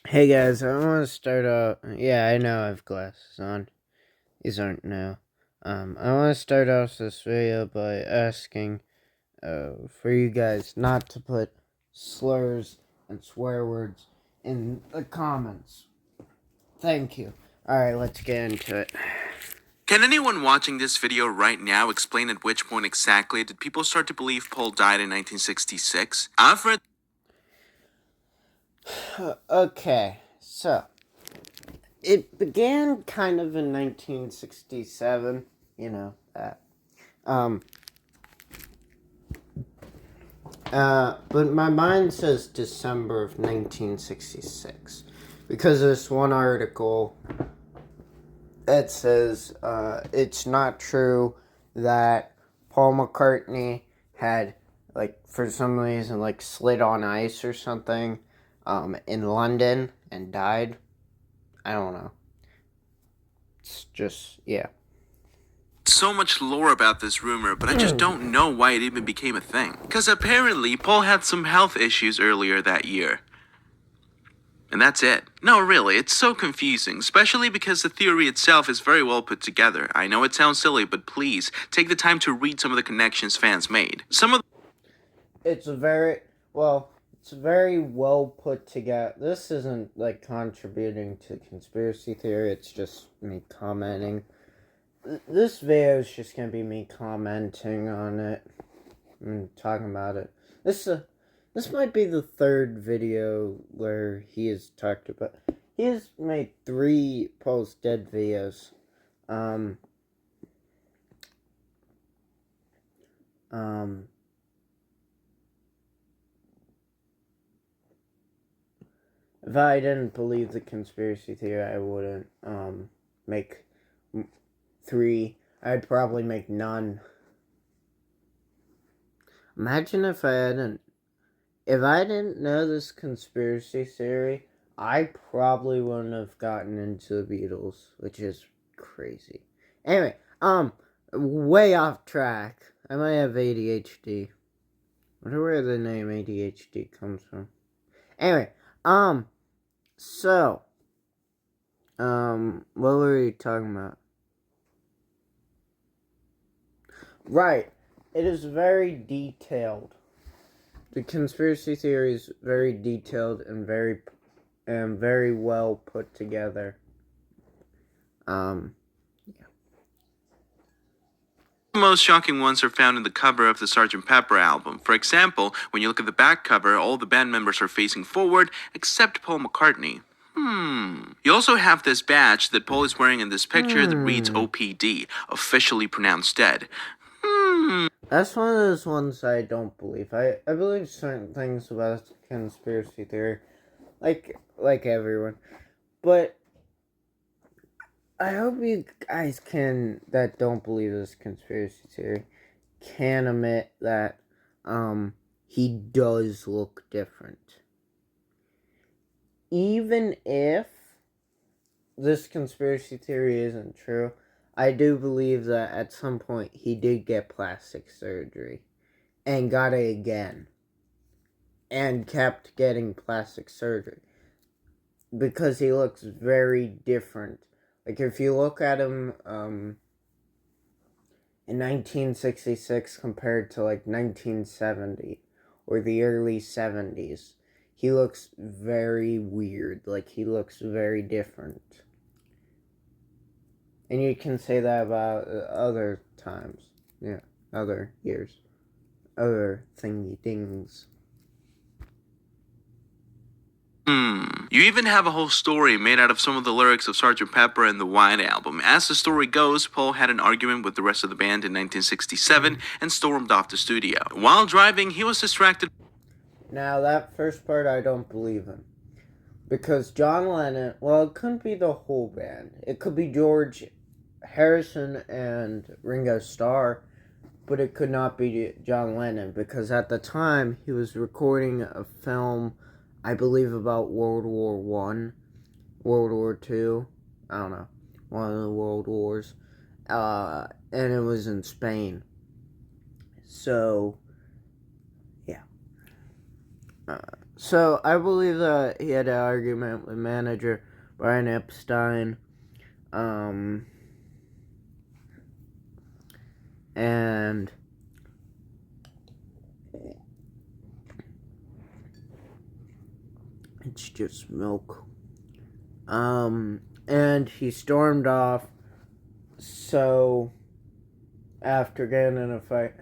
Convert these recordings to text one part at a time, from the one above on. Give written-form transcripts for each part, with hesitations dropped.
Hey guys, I want to start out. Yeah, I know I have glasses on. These aren't new. I want to start off this video by asking for you guys not to put slurs and swear words in the comments. Thank you. Alright, let's get into it. Can anyone watching this video right now explain at which point exactly did people start to believe Paul died in 1966? I've read Okay, so it began kind of in 1967. You know that. Um, but my mind says December of 1966 because of this one article that says it's not true that Paul McCartney had, like, for some reason, like, slid on ice or something in London and died. I don't know. It's just, yeah. so much lore about this rumor, but I just don't know why it even became a thing. Because apparently, Paul had some health issues earlier that year. And that's it. No, really, it's so confusing, especially because the theory itself is very well put together. I know it sounds silly, but please, take the time to read some of the connections fans made. It's it's very well put together. This isn't, like, contributing to conspiracy theory, it's just me commenting. This video is just gonna be me commenting on it and talking about it. This might be the third video where he has talked about. He has made 3 Paul's Dead videos. Um, um, if I didn't believe the conspiracy theory, I wouldn't make 3. I'd probably make none. Imagine if I didn't know this conspiracy theory, I probably wouldn't have gotten into the Beatles, which is crazy. Anyway, way off track. I might have ADHD. I wonder where the name ADHD comes from. Anyway, so, what were we talking about? Right, it is very detailed. The conspiracy theory is very detailed and very well put together. Yeah. The most shocking ones are found in the cover of the Sgt. Pepper album. For example, when you look at the back cover, all the band members are facing forward except Paul McCartney. You also have this badge that Paul is wearing in this picture that reads OPD, officially pronounced dead. That's one of those ones I don't believe. I believe certain things about conspiracy theory, like everyone. But I hope you guys that don't believe this conspiracy theory can admit that he does look different. Even if this conspiracy theory isn't true, I do believe that at some point he did get plastic surgery and got it again and kept getting plastic surgery because he looks very different. Like, if you look at him in 1966 compared to, like, 1970 or the early 70s, he looks very weird. Like, he looks very different. And you can say that about other times. Yeah, other years. Other thingy things. You even have a whole story made out of some of the lyrics of Sgt. Pepper and the White Album. As the story goes, Paul had an argument with the rest of the band in 1967 and stormed off the studio. While driving, he was distracted. Now, that first part I don't believe in. Because John Lennon, well, it couldn't be the whole band. It could be George Harrison and Ringo Starr, but it could not be John Lennon because at the time he was recording a film, I believe, about World War One, World War Two. I don't know, one of the world wars, and it was in Spain. So, yeah. So I believe that he had an argument with manager Brian Epstein. And it's just milk. And he stormed off. So after getting in a fight,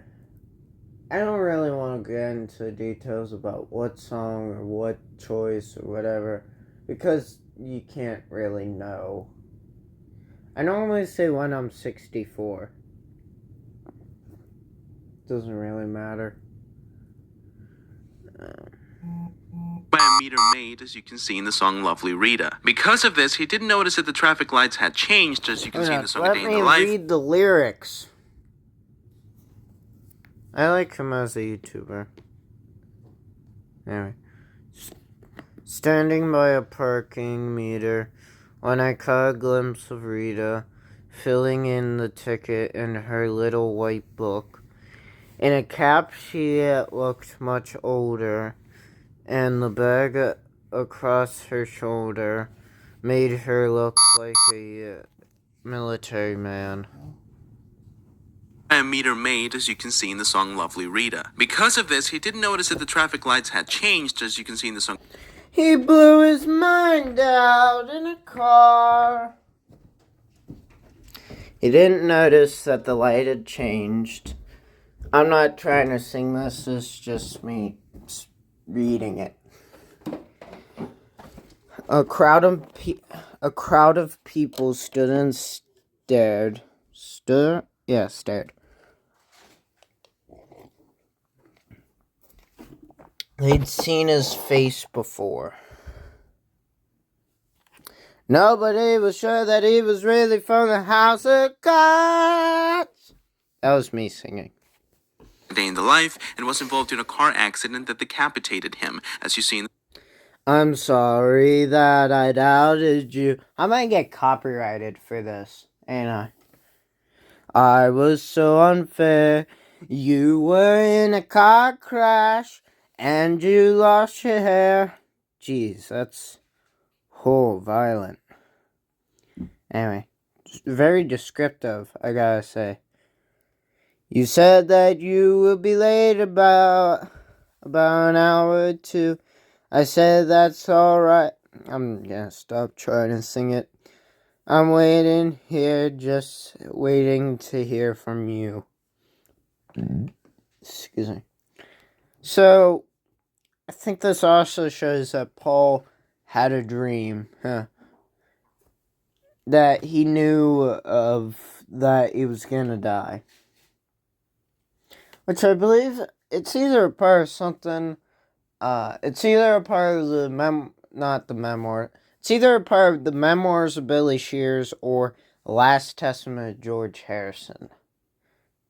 I don't really want to get into details about what song or what choice or whatever, because you can't really know. I normally say when I'm 64. Doesn't really matter. By a meter maid, as you can see in the song Lovely Rita. Because of this, he didn't notice that the traffic lights had changed, as you can see in the song A Let Day in me the Life. read the lyrics. I like him as a YouTuber. Anyway. Standing by a parking meter, when I caught a glimpse of Rita, filling in the ticket in her little white book. In a cap she looked much older, and the bag across her shoulder made her look like a military man. By a meter maid, as you can see in the song Lovely Rita. Because of this, he didn't notice that the traffic lights had changed, as you can see in the song. He blew his mind out in a car. He didn't notice that the light had changed. I'm not trying to sing this, it's just me reading it. A crowd of people stood and stared. Stared. They'd seen his face before. Nobody was sure that he was really from the House of Cards. That was me singing. Day in the Life, and was involved in a car accident that decapitated him, as you see in. I'm sorry that I doubted you. I might get copyrighted for this, ain't I was so unfair. You were in a car crash, and you lost your hair. Jeez, that's violent. Anyway, very descriptive, I gotta say. You said that you would be late about an hour or two. I said that's alright. I'm gonna stop trying to sing it. I'm waiting here, just waiting to hear from you. Excuse me. So, I think this also shows that Paul had a dream. That he knew of that he was gonna die. Which I believe it's either a part of something. It's either a part of the not the memoir. It's either a part of the memoirs of Billy Shears or the Last Testament of George Harrison.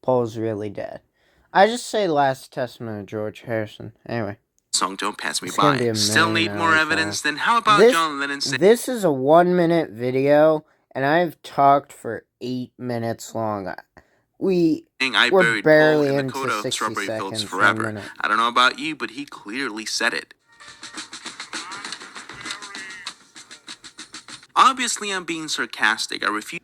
Paul's really dead. I just say Last Testament of George Harrison. Anyway. Song Don't Pass Me By. Still need more evidence? Then how about John Lennon saying... This is a 1-minute video, and I've talked for 8 minutes long. We're barely Paul in into the coda 60 of Strawberry seconds, Fields Forever. 1 minute. I don't know about you, but he clearly said it. Obviously, I'm being sarcastic. I refuse.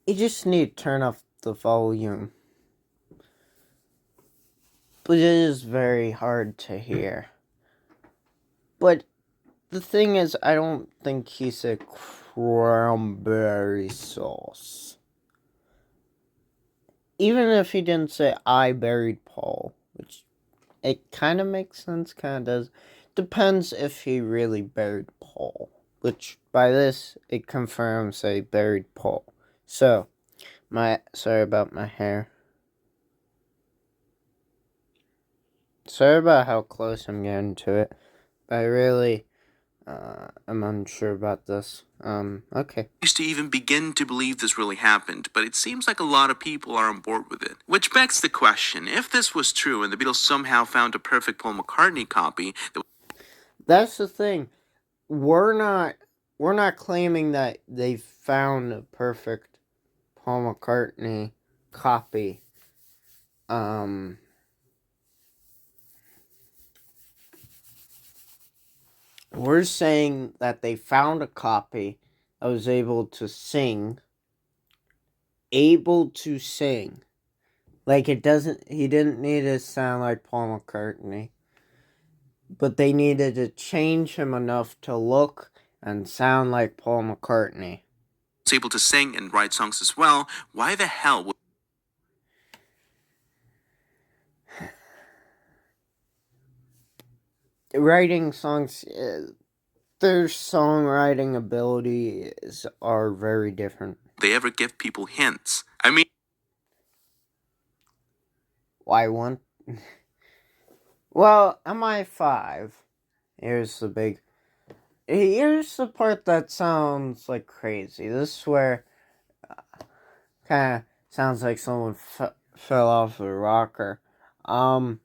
You just need to turn off the volume. But it is very hard to hear. But the thing is, I don't think he said cranberry sauce. Even if he didn't say I buried Paul, which it kind of makes sense, kind of does. Depends if he really buried Paul, which by this it confirms they buried Paul. So, sorry about my hair. Sorry about how close I'm getting to it. But I really, I'm unsure about this. Okay. Used to even begin to believe this really happened, but it seems like a lot of people are on board with it. Which begs the question, if this was true and the Beatles somehow found a perfect Paul McCartney copy... That's the thing. We're not claiming that they found a perfect Paul McCartney copy. we're saying that they found a copy that was able to sing. Like, he didn't need to sound like Paul McCartney. But they needed to change him enough to look and sound like Paul McCartney. Was able to sing and write songs as well. Why the hell would Writing songs, their songwriting abilities are very different. they ever give people hints? I mean, Why one? Well, MI5. Here's the part that sounds like crazy. This is where kind of sounds like someone fell off the rocker. The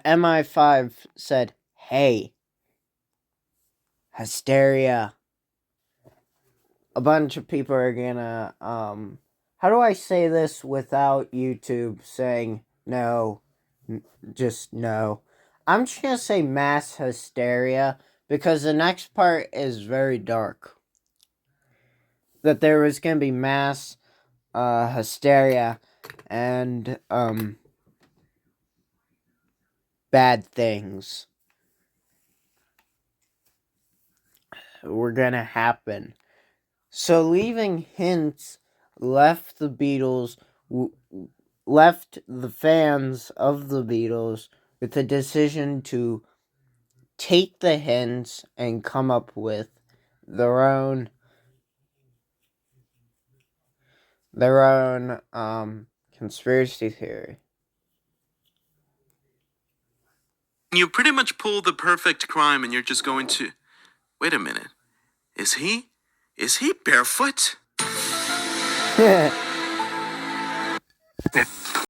MI5 said, "Hey, hysteria." A bunch of people are gonna, how do I say this without YouTube saying no? Just no. I'm just gonna say mass hysteria because the next part is very dark. That there was gonna be mass hysteria and bad things were gonna happen. So leaving hints left the Beatles, left the fans of the Beatles with the decision to take the hints and come up with their own conspiracy theory. you pretty much pull the perfect crime and you're just going to... Wait a minute. Is he barefoot?